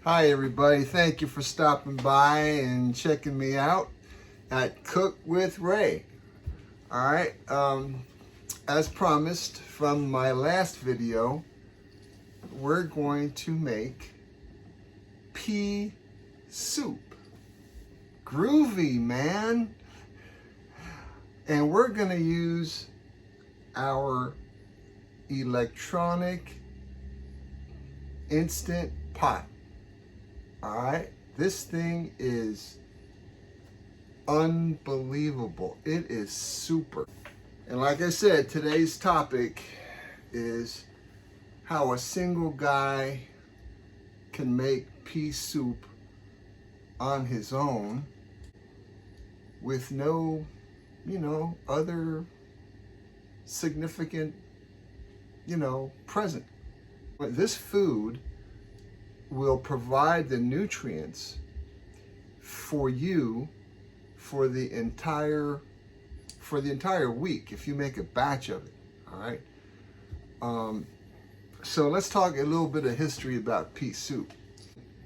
Hi everybody, thank you for stopping by and checking me out at Cook with Ray. Alright, as promised from my last video, we're going to make pea soup. Groovy, man! And we're going to use our electronic instant pot. All right, this thing is unbelievable. It is super. And like I said, today's topic is how a single guy can make pea soup on his own with no, other significant, present. But this food will provide the nutrients for you for the entire week if you make a batch of it. All right. So let's talk a little bit of history about pea soup.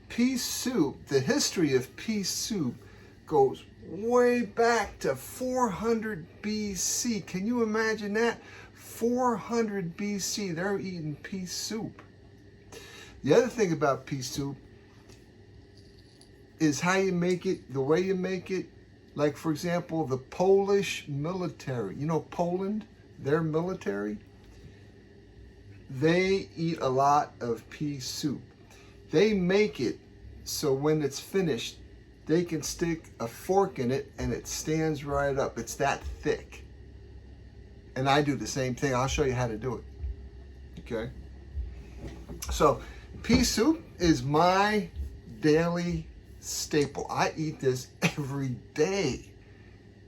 Pea soup, the history of pea soup goes way back to 400 BC. Can you imagine that? 400 BC, they're eating pea soup. The other thing about pea soup is how you make it, the way you make it. Like, for example, the Polish military. You know Poland, their military? They eat a lot of pea soup. They make it so when it's finished, they can stick a fork in it and it stands right up. It's that thick. And I do the same thing. I'll show you how to do it. Okay? So, pea soup is my daily staple. I eat this every day.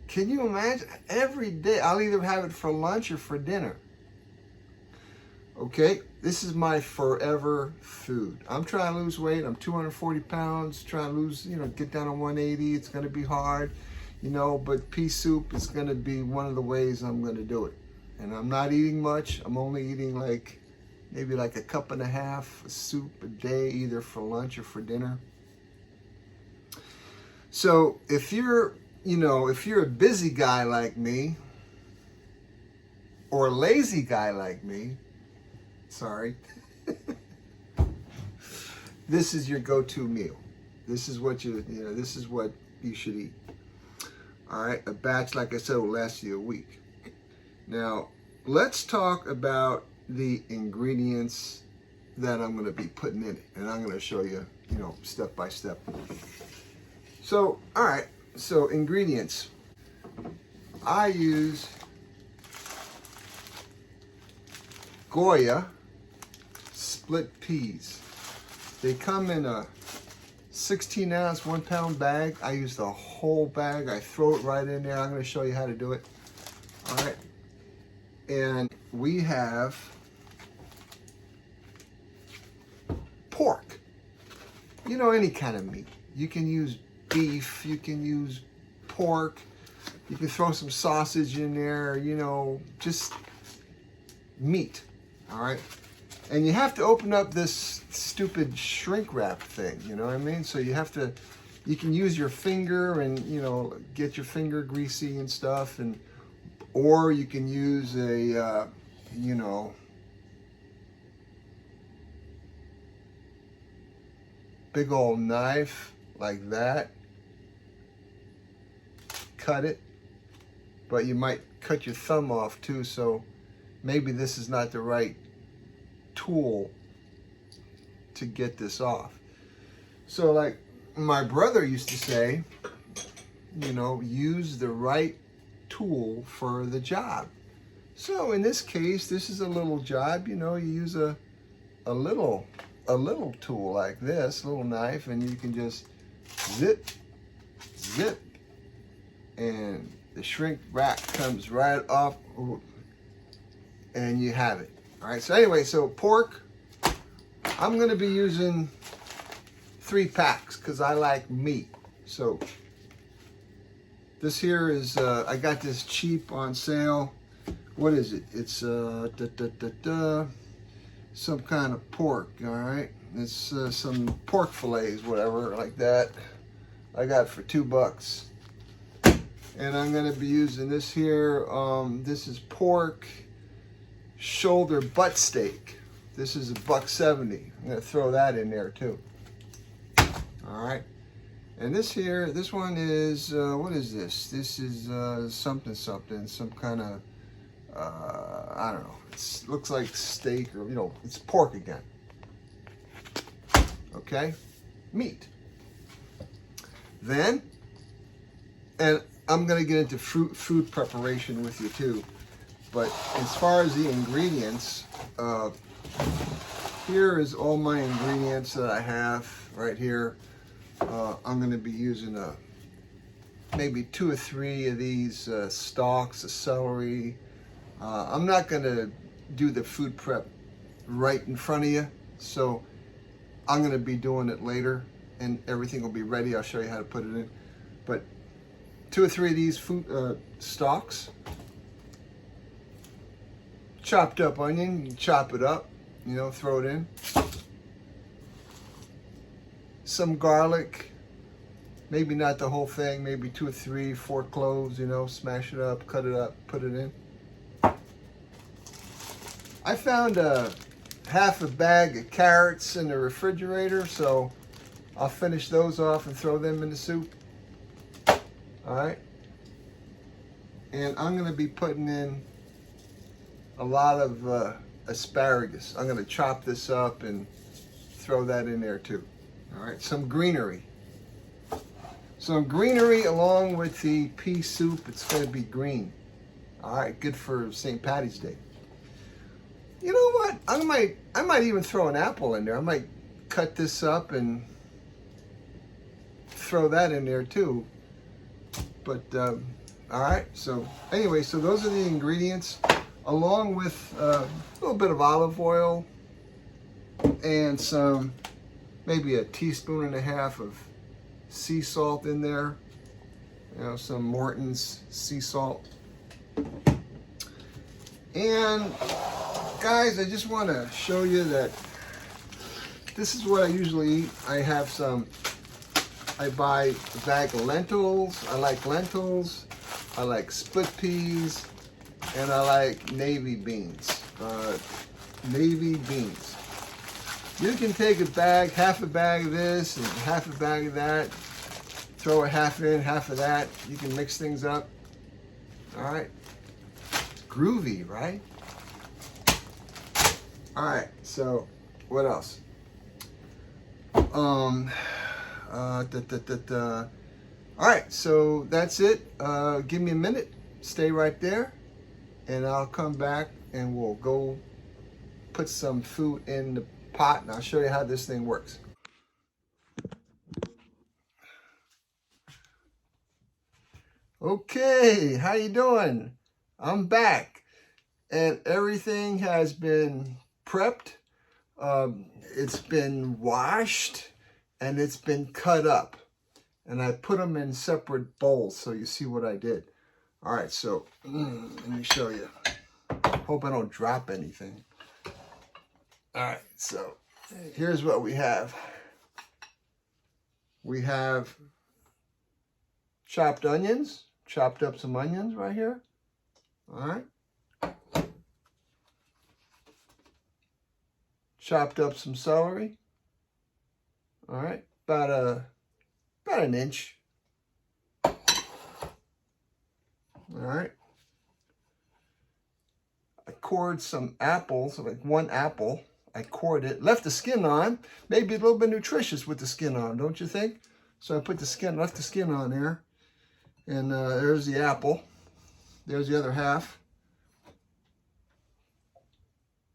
Can you imagine? Every day. I'll either have it for lunch or for dinner. Okay? This is my forever food. I'm trying to lose weight. I'm 240 pounds. Trying to lose, get down to 180. It's going to be hard, but pea soup is going to be one of the ways I'm going to do it. And I'm not eating much. I'm only eating maybe like a cup and a half of soup a day, either for lunch or for dinner. So if you're a busy guy like me, or a lazy guy like me, sorry, this is your go-to meal. This is what this is what you should eat. All right, a batch, like I said, will last you a week. Now, let's talk about the ingredients that I'm going to be putting in it, and I'm going to show you, step by step. So, all right, so ingredients. I use Goya split peas. They come in a 16-ounce, 1-pound bag. I use the whole bag. I throw it right in there. I'm going to show you how to do it. All right. And we have pork. Any kind of meat. You can use beef, you can use pork, you can throw some sausage in there, just meat. All right. And you have to open up this stupid shrink wrap thing, you know what I mean? So you can use your finger and, get your finger greasy and stuff, or you can use a, big old knife like that. Cut it, but you might cut your thumb off too, so maybe this is not the right tool to get this off. So like my brother used to say, use the right tool for the job. So in this case, this is a little job, you use a little tool like this, little knife, and you can just zip, and the shrink wrap comes right off, and you have it. All right, so anyway, so pork, I'm gonna be using 3 packs because I like meat. So this here is, I got this cheap on sale. What is it? It's some kind of pork, all right? It's some pork fillets, whatever, like that. I got for $2. And I'm gonna be using this here. This is pork shoulder butt steak. This is $1.70. I'm gonna throw that in there too. All right. And this here, this one is, what is this? This is something, some kind of, I don't know. It looks like steak or, it's pork again. Okay? Meat. Then, and I'm going to get into food preparation with you too. But as far as the ingredients, here is all my ingredients that I have right here. I'm going to be using maybe 2 or 3 of these stalks of celery. I'm not going to do the food prep right in front of you, so I'm going to be doing it later, and everything will be ready. I'll show you how to put it in. But 2 or 3 of these stalks, chopped up onion, you chop it up, throw it in. Some garlic, maybe not the whole thing, maybe 2 or 3, 4 cloves, smash it up, cut it up, put it in. I found half a bag of carrots in the refrigerator, so I'll finish those off and throw them in the soup. All right. And I'm going to be putting in a lot of asparagus. I'm going to chop this up and throw that in there too. All right, some greenery. Some greenery along with the pea soup. It's going to be green. All right, good for St. Patty's Day. You know what? I might even throw an apple in there. I might cut this up and throw that in there too. But all right. So anyway, so those are the ingredients, along with a little bit of olive oil and some, maybe a teaspoon and a half of sea salt in there. Some Morton's sea salt. And guys, I just want to show you that this is what I usually eat. I buy a bag of lentils. I like lentils. I like split peas. And I like navy beans. Navy beans. You can take a bag, half a bag of this and half a bag of that. Throw a half in, half of that. You can mix things up. All right. It's groovy, right? All right, so what else? All right, so that's it. Give me a minute. Stay right there, and I'll come back and we'll go put some food in the pot, and I'll show you how this thing works. Okay, how you doing? I'm back, and everything has been prepped. It's been washed, and it's been cut up, and I put them in separate bowls so you see what I did. All right, so let me show you. Hope I don't drop anything. All right, so here's what we have. We have chopped onions, chopped up some onions right here. All right. Chopped up some celery. All right, about an inch. All right. I cored some apples, like 1 apple. I cored it, left the skin on. Maybe a little bit nutritious with the skin on, don't you think? So I put the skin, left the skin on there. And there's the apple. There's the other half.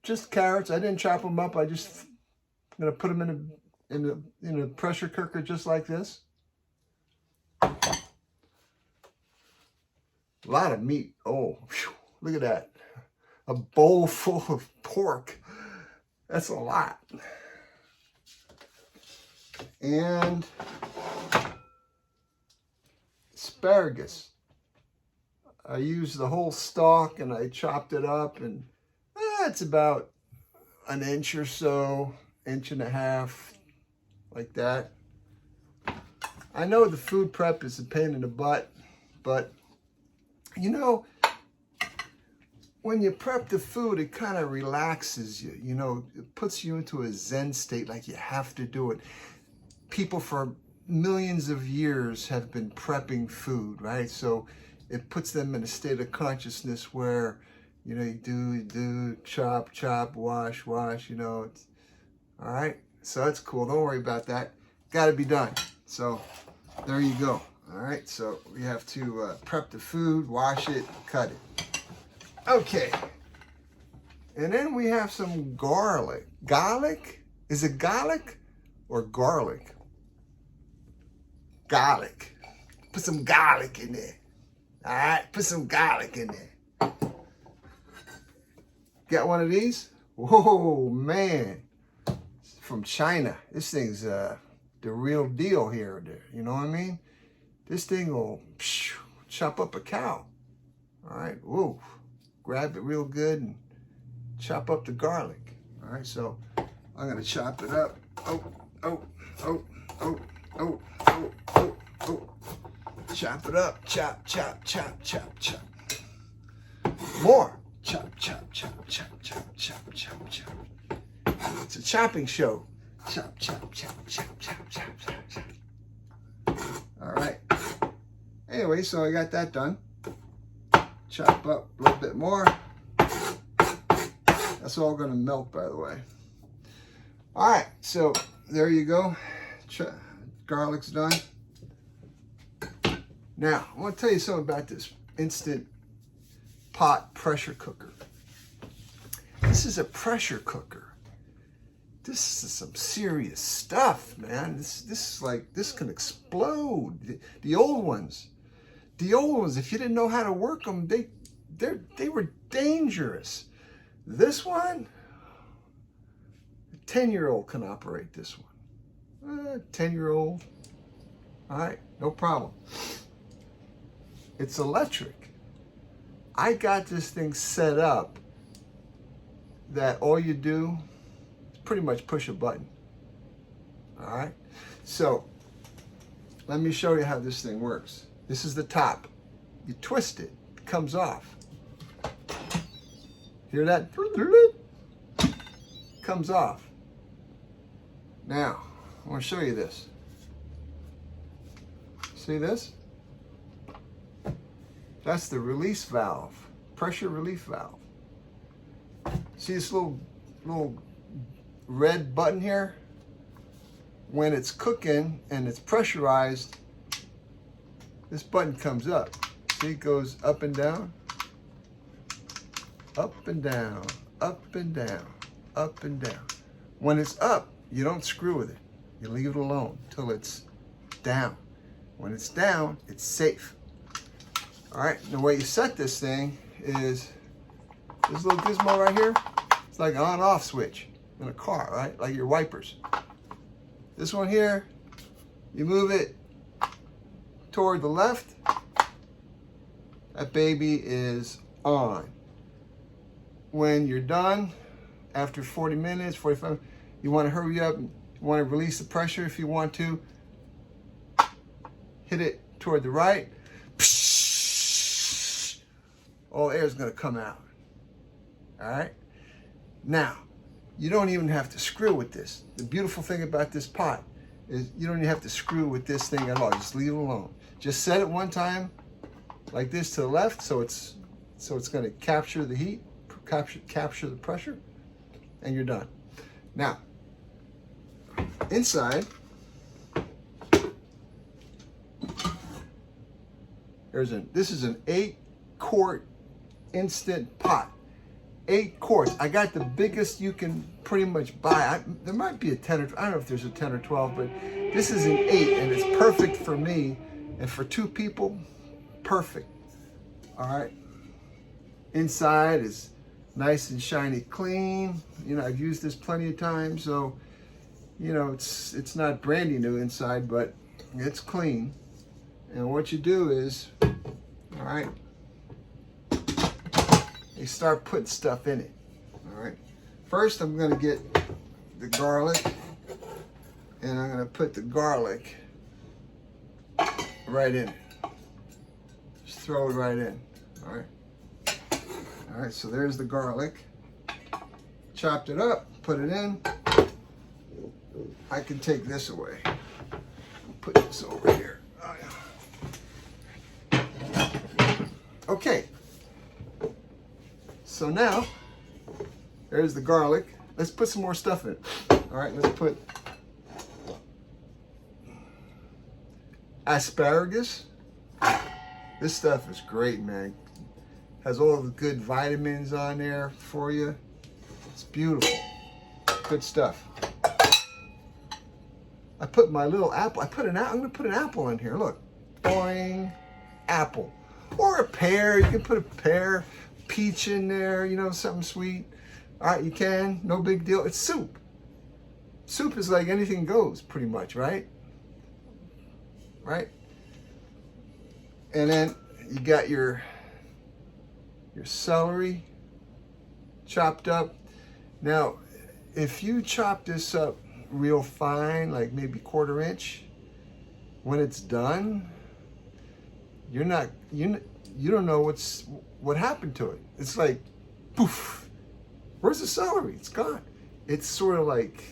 Just carrots. I didn't chop them up. I'm gonna put them in a pressure cooker just like this. A lot of meat. Oh, whew, look at that. A bowl full of pork. That's a lot. And asparagus. I used the whole stalk and I chopped it up, and it's about an inch or so, inch and a half, like that. I know the food prep is a pain in the butt, but you know, when you prep the food, it kind of relaxes you. You know, it puts you into a Zen state, like you have to do it. People for millions of years have been prepping food, right? So it puts them in a state of consciousness where, you know, you do, chop, wash, you know. It's, all right, so that's cool. Don't worry about that. Got to be done. So there you go. All right, so we have to prep the food, wash it, cut it. Okay, and then we have some garlic. Garlic? Is it garlic or garlic? Garlic. Put some garlic in there. All right, put some garlic in there. Got one of these? Whoa, man. From China. This thing's the real deal here. You know what I mean? This thing will chop up a cow. All right, whoa. Grab it real good and chop up the garlic. All right, so I'm gonna chop it up. Oh. Chop it up, chop. More, chop. It's a chopping show. Chop. All right. Anyway, so I got that done. Chop up a little bit more. That's all going to melt, by the way. All right, so there you go. Garlic's done. Now, I want to tell you something about this Instant Pot pressure cooker. This is a pressure cooker. This is some serious stuff, man. This is like, this can explode. The old ones, if you didn't know how to work them, they were dangerous. This one, a 10-year-old can operate this one. 10-year-old, all right, no problem. It's electric. I got this thing set up that all you do is pretty much push a button. All right, so let me show you how this thing works. This is the top. You twist it, it comes off. Hear that? Comes off. Now, I want to show you this. See this? That's the release valve, pressure relief valve. See this little red button here? When it's cooking and it's pressurized, this button comes up. See, it goes up and down, up and down, up and down, up and down. When it's up, you don't screw with it. You leave it alone till it's down. When it's down, it's safe. All right, the way you set this thing is this little gizmo right here. It's like an on-off switch in a car, right? Like your wipers. This one here, you move it toward the left, that baby is on. When you're done, after 40 minutes, 45, you want to hurry up, you want to release the pressure if you want to. Hit it toward the right. All air is going to come out. All right? Now, you don't even have to screw with this. The beautiful thing about this pot is you don't even have to screw with this thing at all. Just leave it alone. Just set it one time like this to the left, so it's going to capture the heat, capture the pressure, and you're done. Now, inside, this is an 8-quart instant pot. 8 quarts. I got the biggest you can pretty much buy. There might be a 10 or I don't know if there's a 10 or 12, but this is an 8, and it's perfect for me, and for 2 people, perfect. All right. Inside is nice and shiny clean. You know, I've used this plenty of times, so you know it's not brandy new inside, but it's clean. And what you do is, all right, you start putting stuff in it. All right, First, I'm going to get the garlic, and I'm going to put the garlic right in. Just throw it right in. All right. All right, so there's the garlic. Chopped it up, put it in. I can take this away. Put this over here. Okay. So now, there's the garlic. Let's put some more stuff in it. All right, let's put asparagus. This stuff is great, man. Has all the good vitamins on there for you. It's beautiful. Good stuff. I put my little apple. I'm going to put an apple in here. Look. Boing. Apple. Or a pear. You can put a pear, peach in there, you know, something sweet. All right, you can. No big deal. It's soup. Soup is like anything goes, pretty much, right? Right? And then you got your celery chopped up. Now, if you chop this up real fine, like maybe 1/4 inch, when it's done, you don't know what happened to it. It's like poof. Where's the celery? It's gone. It's sort of like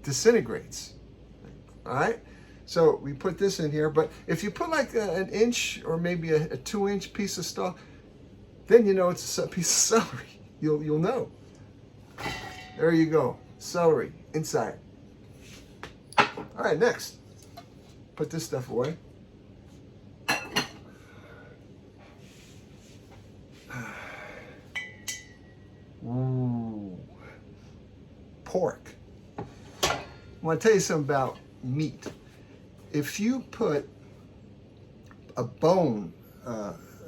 disintegrates. All right. So we put this in here, but if you put like an inch or maybe a 2-inch piece of stuff, then you know it's a piece of celery. You'll know. There you go. Celery inside. All right, next. Put this stuff away. Ooh. Pork. I want to tell you something about meat. If you put a bone,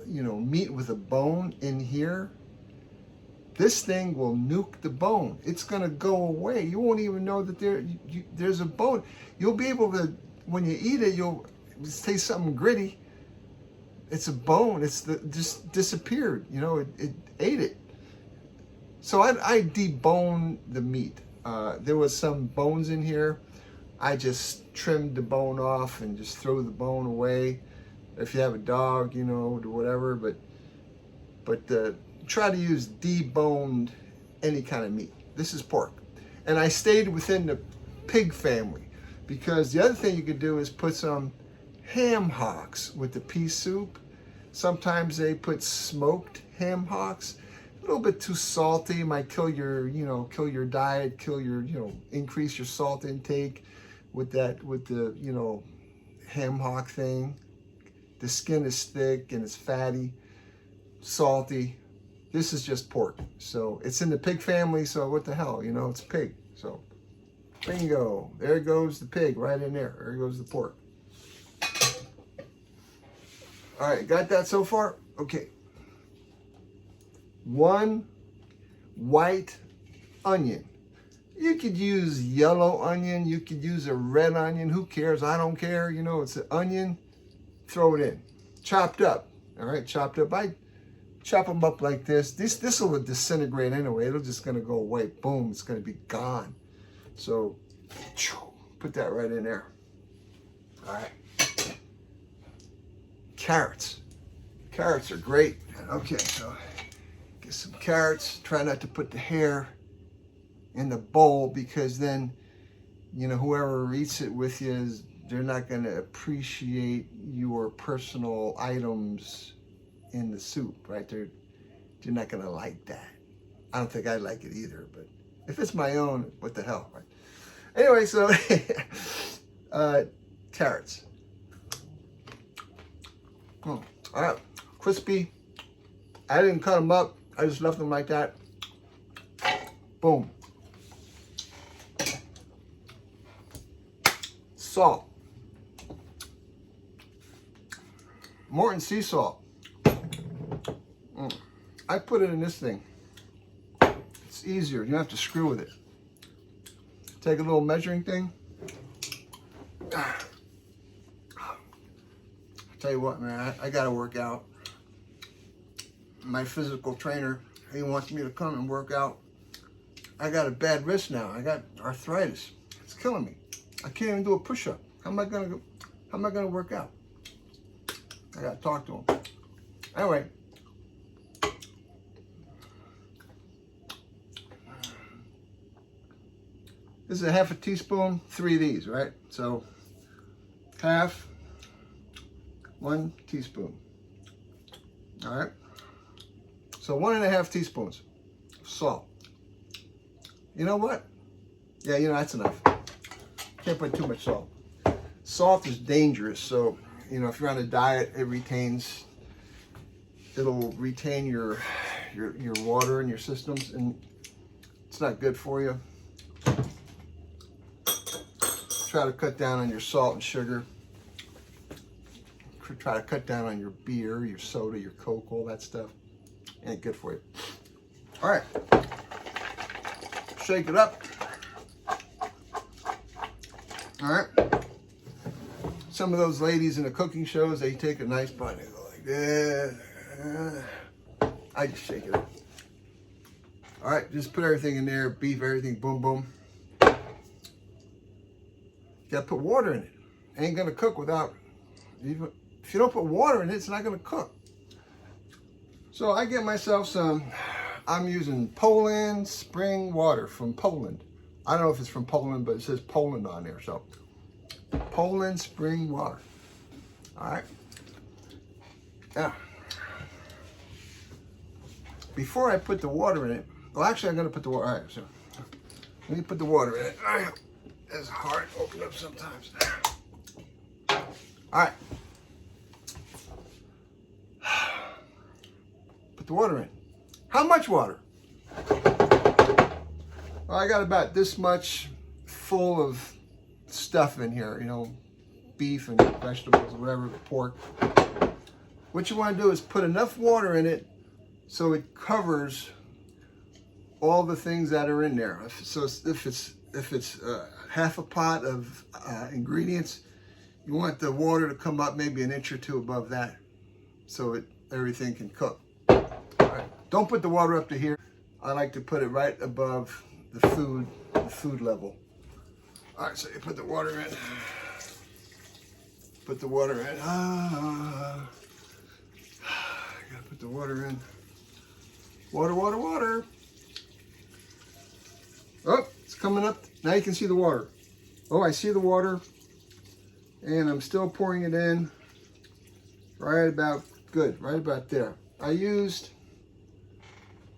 meat with a bone in here, this thing will nuke the bone. It's going to go away. You won't even know that there's a bone. You'll be able to, when you eat it, you'll taste something gritty. It's a bone. Just disappeared. You know, it ate it. So I debone the meat. There was some bones in here. I just trimmed the bone off and just throw the bone away. If you have a dog, you know, or whatever, but try to use deboned any kind of meat. This is pork. And I stayed within the pig family because the other thing you could do is put some ham hocks with the pea soup. Sometimes they put smoked ham hocks. A little bit too salty, might kill your diet, increase your salt intake with the ham hock thing. The skin is thick and it's fatty, salty. This is just pork. So it's in the pig family, so what the hell, it's pig. So bingo, there goes the pig right in there. There goes the pork. All right, got that so far? Okay. 1 white onion. You could use yellow onion. You could use a red onion. Who cares? I don't care. It's an onion. Throw it in. Chopped up. All right, chopped up. I chop them up like this. This will disintegrate anyway. It's just going to go away. Boom. It's going to be gone. So put that right in there. All right. Carrots. Carrots are great. Okay, so get some carrots. Try not to put the hair in the bowl because then, whoever eats it with you they're not going to appreciate your personal items in the soup, right? They're not going to like that. I don't think I like it either, but if it's my own, what the hell, right? Anyway, so carrots. All right, crispy. I didn't cut them up. I just left them like that. Boom. Salt. Morton sea salt. I put it in this thing. It's easier. You don't have to screw with it. Take a little measuring thing. I'll tell you what, man, I gotta work out. My physical trainer, he wants me to come and work out I got a bad wrist now. I got arthritis. It's killing me. I can't even do a push-up. How am I gonna work out? I gotta talk to him. Anyway. This is a half a teaspoon, 3 of these, right? So half, 1 teaspoon. All right. So 1.5 teaspoons of salt. You know what? Yeah, you know, that's enough. Can't put too much salt. Salt is dangerous. So, you know, if you're on a diet, it'll retain your water in your systems, and it's not good for you. Try to cut down on your salt and sugar. Try to cut down on your beer, your soda, your Coke, all that stuff. Ain't good for you. All right. Shake it up. All right. Some of those ladies in the cooking shows, they take a nice bite and go like this. I just shake it up. All right, just put everything in there, beef, everything, boom, boom. You gotta put water in it. Ain't gonna cook without, if you don't put water in it, it's not gonna cook. So I get myself some, I'm using Poland spring water from Poland. I don't know if it's from Poland, but it says Poland on there, so. Poland spring water. All right. Now, before I put the water in it, well, actually, I'm going to put the water. All right, so let me put the water in it. It's hard to open up sometimes. All right. Put the water in. How much water? Well, I got about this much full of stuff in here, you know, beef and vegetables, whatever, pork. What you want to do is put enough water in it so it covers all the things that are in there. So if it's half a pot of ingredients, you want the water to come up maybe 1 inch or 2 above that, so everything can cook. All right. Don't put the water up to here. I like to put it right above the food level. All right, so you put the water in. Put the water in. Gotta put the water in. Water, water, water. Oh, it's coming up. Now you can see the water. Oh, I see the water. And I'm still pouring it in. Right about there. I used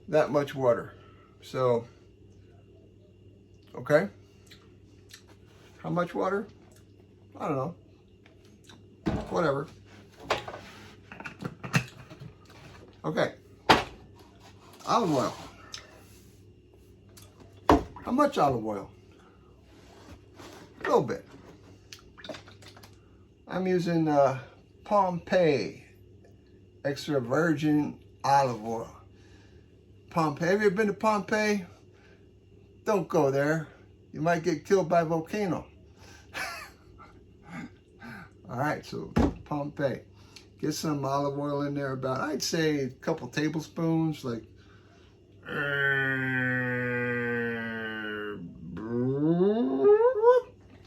that much water. So, okay. How much water? I don't know. Whatever. Okay. Olive oil. How much olive oil? A little bit. I'm using Pompeii extra virgin olive oil. Pompeii. Have you ever been to Pompeii? Don't go there. You might get killed by a volcano. All right, so Pompeii. Get some olive oil in there, about, I'd say, a couple tablespoons, like,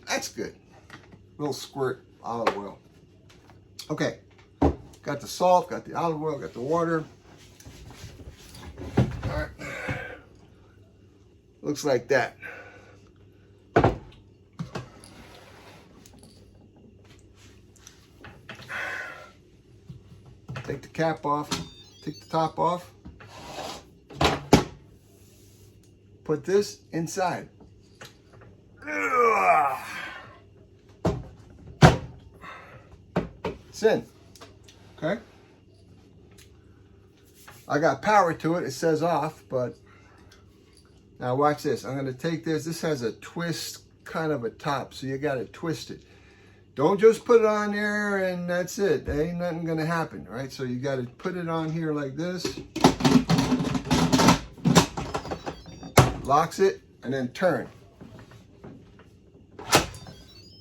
that's good. A little squirt olive oil. Okay, got the salt, got the olive oil, got the water. All right, looks like that. Take the cap off, take the top off. Put this inside. It's in, okay? I got power to it, it says off, but now watch this. I'm gonna take this, this has a twist, kind of a top, so you gotta twist it. Don't just put it on there and that's it. There ain't nothing gonna happen, right? So you gotta put it on here like this. Locks it and then turn.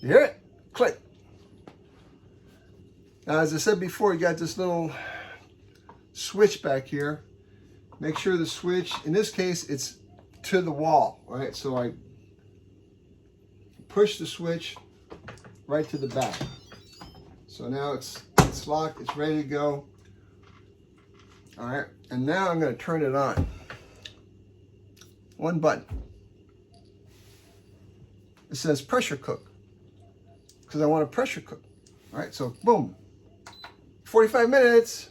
You hear it? Click. Now, as I said before, you got this little switch back here. Make sure the switch, in this case, it's to the wall, right? So I push the switch right to the back. So now it's locked, it's ready to go. All right, and now I'm going to turn it on. One button. It says pressure cook, because I want to pressure cook. All right, so boom, 45 minutes.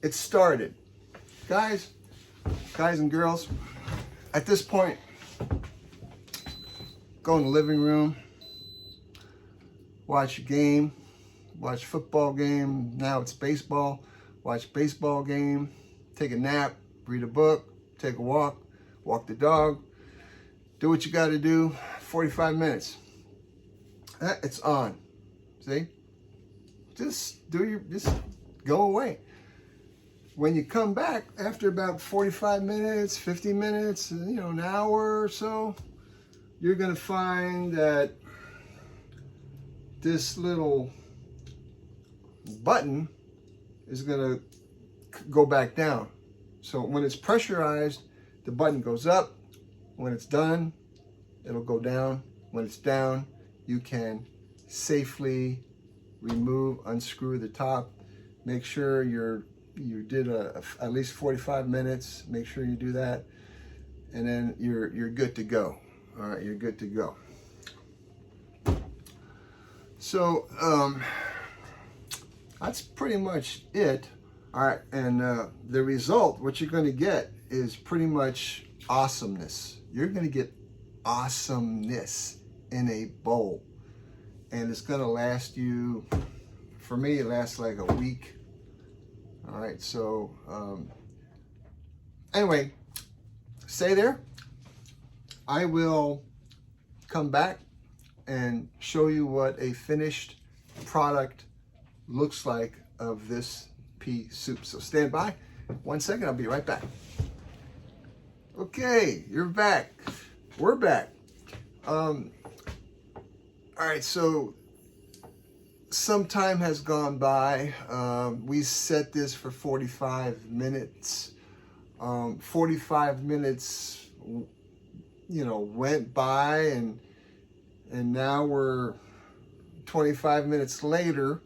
It started. Guys and girls, at this point, go in the living room, watch a game, watch football game. Now it's baseball. Watch baseball game, take a nap, read a book, take a walk, walk the dog. Do what you got to do. 45 minutes. It's on. See? Just go away. When you come back after about 45 minutes, 50 minutes, an hour or so, you're going to find that this little button is going to go back down. So when it's pressurized, the button goes up. When it's done, it'll go down. When it's down, you can safely remove, unscrew the top. Make sure you did at least 45 minutes. Make sure you do that, and then you're good to go. All right, you're good to go. So that's pretty much it. All right, and the result, what you're going to get is pretty much awesomeness. You're going to get awesomeness in a bowl, and it's going to last you, for me, it lasts like a week. All right, so anyway, stay there. I will come back and show you what a finished product looks like of this pea soup. So stand by. 1 second, I'll be right back. Okay, you're back. We're back. All right, so some time has gone by. We set this for 45 minutes. 45 minutes, went by, and now we're 25 minutes later,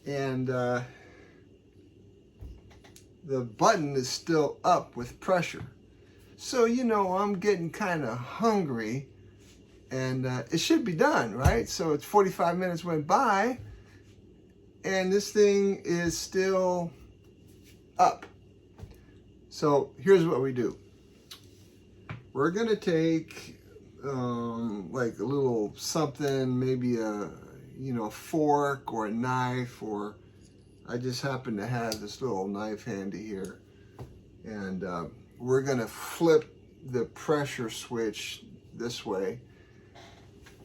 and the button is still up with pressure. So, I'm getting kind of hungry, and it should be done, right? So it's 45 minutes went by, and this thing is still up. So here's what we do. We're going to take like a little something, maybe a fork or a knife, or I just happen to have this little knife handy here, and we're going to flip the pressure switch this way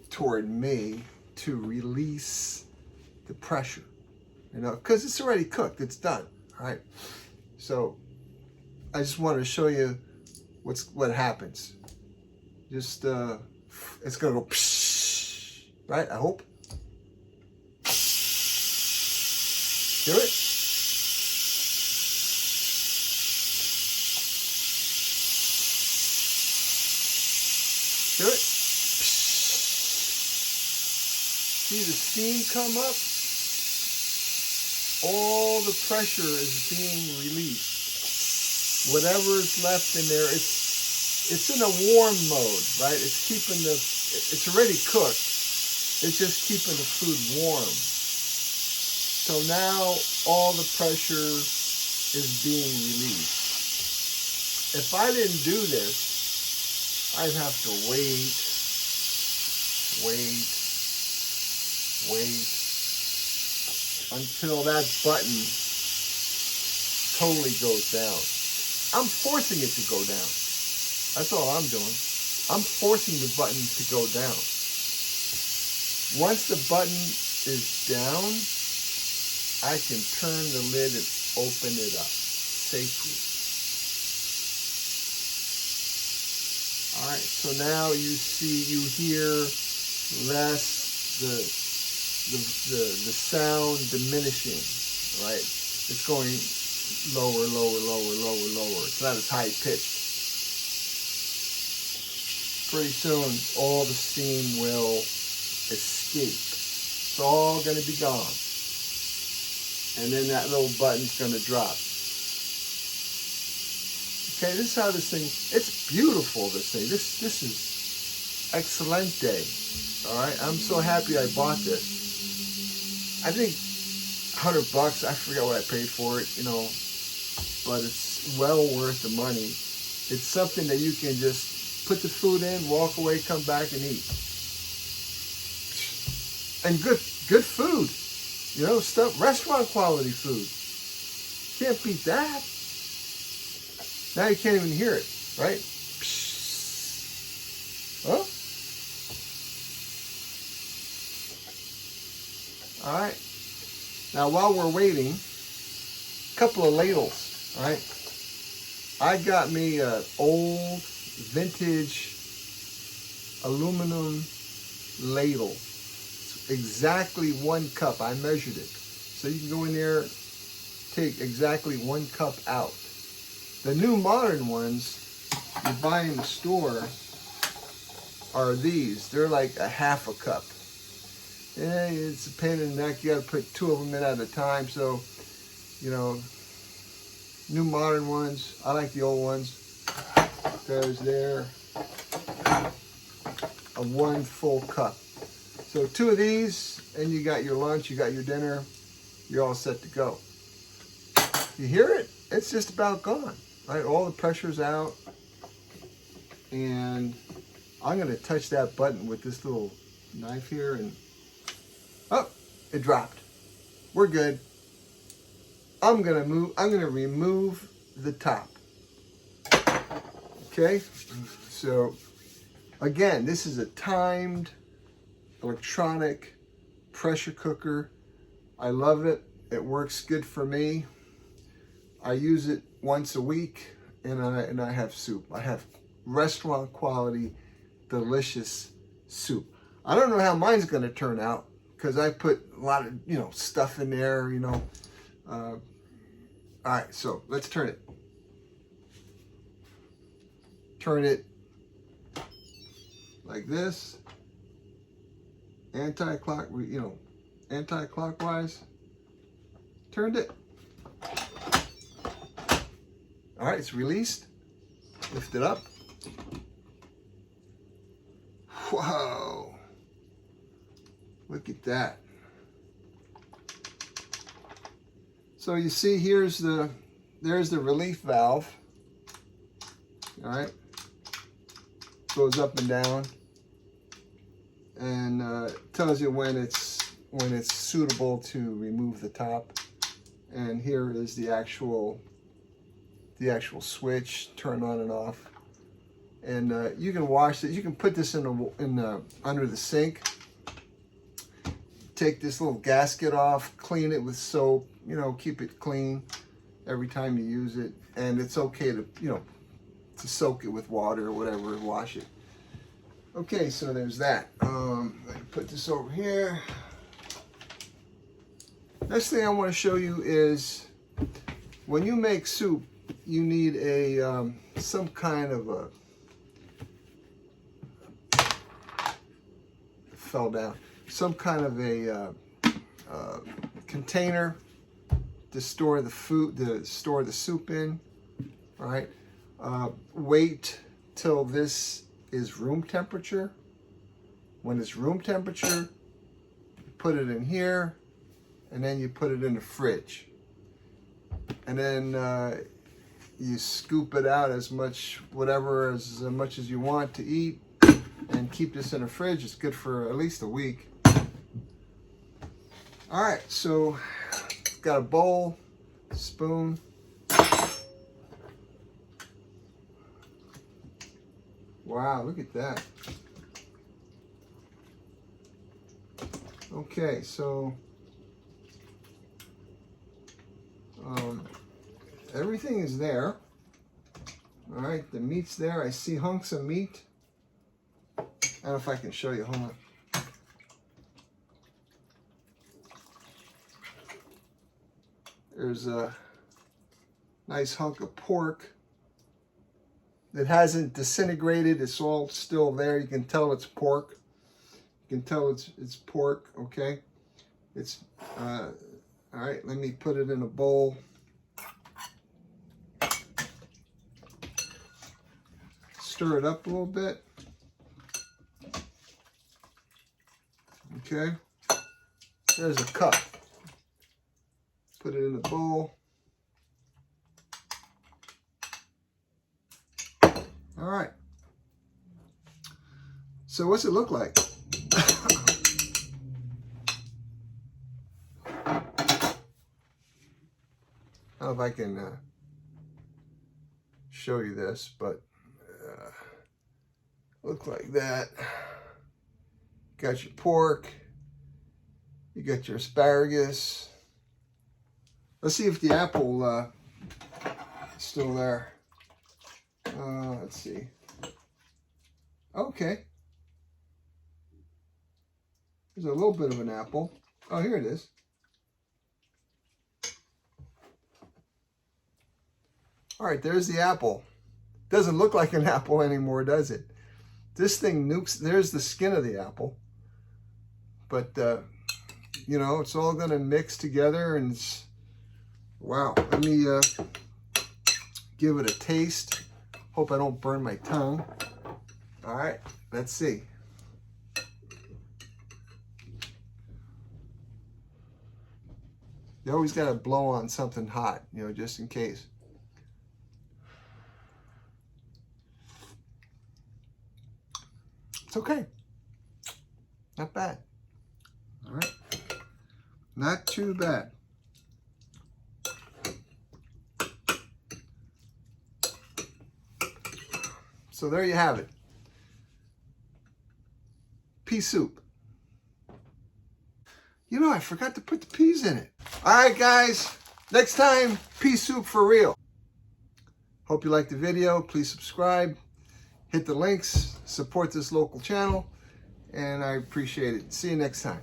toward me to release the pressure, because it's already cooked, it's done. All right, so I just wanted to show you what happens. Just it's gonna go psh, right? I hope. Do it. Do it. See the steam come up? All the pressure is being released. Whatever is left in there, it's in a warm mode, right? It's already cooked. It's just keeping the food warm. So now all the pressure is being released. If I didn't do this, I'd have to wait until that button totally goes down. I'm forcing it to go down. That's all I'm doing. I'm forcing the button to go down. Once the button is down, I can turn the lid and open it up safely. All right, so now you hear less the sound diminishing, right? It's going lower. It's not as high pitched. pretty soon all the steam will escape. It's all going to be gone. And then that little button's going to drop. Okay, this is how this thing, it's beautiful, this thing. This is excelente. All right, I'm so happy I bought this. I think $100, I forget what I paid for it, you know, but it's well worth the money. It's something that you can just put the food in, walk away, come back and eat. And good food, you know, stuff, restaurant quality food. Can't beat that. Now you can't even hear it, right? Huh? All right. Now while we're waiting, a couple of ladles, all right? I got me an old vintage aluminum ladle. It's exactly 1 cup. I measured it. So you can go in there, take exactly 1 cup out. The new modern ones you buy in the store are these. They're like a half a cup. Yeah, it's a pain in the neck. You got to put 2 of them in at a time. So, you know, new modern ones. I like the old ones because they're a 1 full cup. So 2 of these, and you got your lunch, you got your dinner. You're all set to go. You hear it? It's just about gone. Right? All the pressure's out. And I'm going to touch that button with this little knife here and oh, it dropped. We're good. I'm going to remove the top. Okay? So again, this is a timed electronic pressure cooker. I love it. It works good for me. I use it once a week, and I have soup. I have restaurant quality, delicious soup. I don't know how mine's going to turn out because I put a lot of, you know, stuff in there, you know. All right, so let's turn it. Turn it like this, anti-clockwise. Turned it. All right, it's released. Lift it up. Whoa. Look at that. So you see there's the relief valve. All right. Goes up and down. And tells you when it's suitable to remove the top. And here is the actual switch, turn on and off. And you can wash it. You can put this under the sink. Take this little gasket off, clean it with soap. You know, keep it clean every time you use it. And it's okay to, you know, to soak it with water or whatever and wash it. Okay, so there's that. I'm gonna put this over here. Next thing I want to show you is when you make soup, you need a some kind of a some kind of a container to store the food, to store the soup in. All right. Wait till this is room temperature. When it's room temperature, you put it in here, and then you put it in the fridge. And then you scoop it out as much as you want to eat, and keep this in the fridge. It's good for at least a week. All right, so got a bowl, spoon. Wow, look at that. Okay, so everything is there. All right, the meat's there. I see hunks of meat. I don't know if I can show you. Hold on. There's a nice hunk of pork. It hasn't disintegrated. It's all still there. You can tell it's pork. You can tell it's pork, okay? It's, all right, let me put it in a bowl. Stir it up a little bit. Okay, there's a cup. Put it in the bowl. All right. So what's it look like? I don't know if I can show you this, but look like that. Got your pork. You got your asparagus. Let's see if the apple is still there. Let's see. Okay. There's a little bit of an apple. Oh, here it is. All right, there's the apple. Doesn't look like an apple anymore, does it? This thing nukes. There's the skin of the apple. But, you know, it's all going to mix together, and it's, wow. Let me give it a taste. Hope I don't burn my tongue. All right, let's see. You always got to blow on something hot, you know, just in case. It's okay. Not bad. All right. Not too bad. So there you have it. Pea soup. You know, I forgot to put the peas in it. All right, guys. Next time, pea soup for real. Hope you liked the video. Please subscribe. Hit the links. Support this local channel. And I appreciate it. See you next time.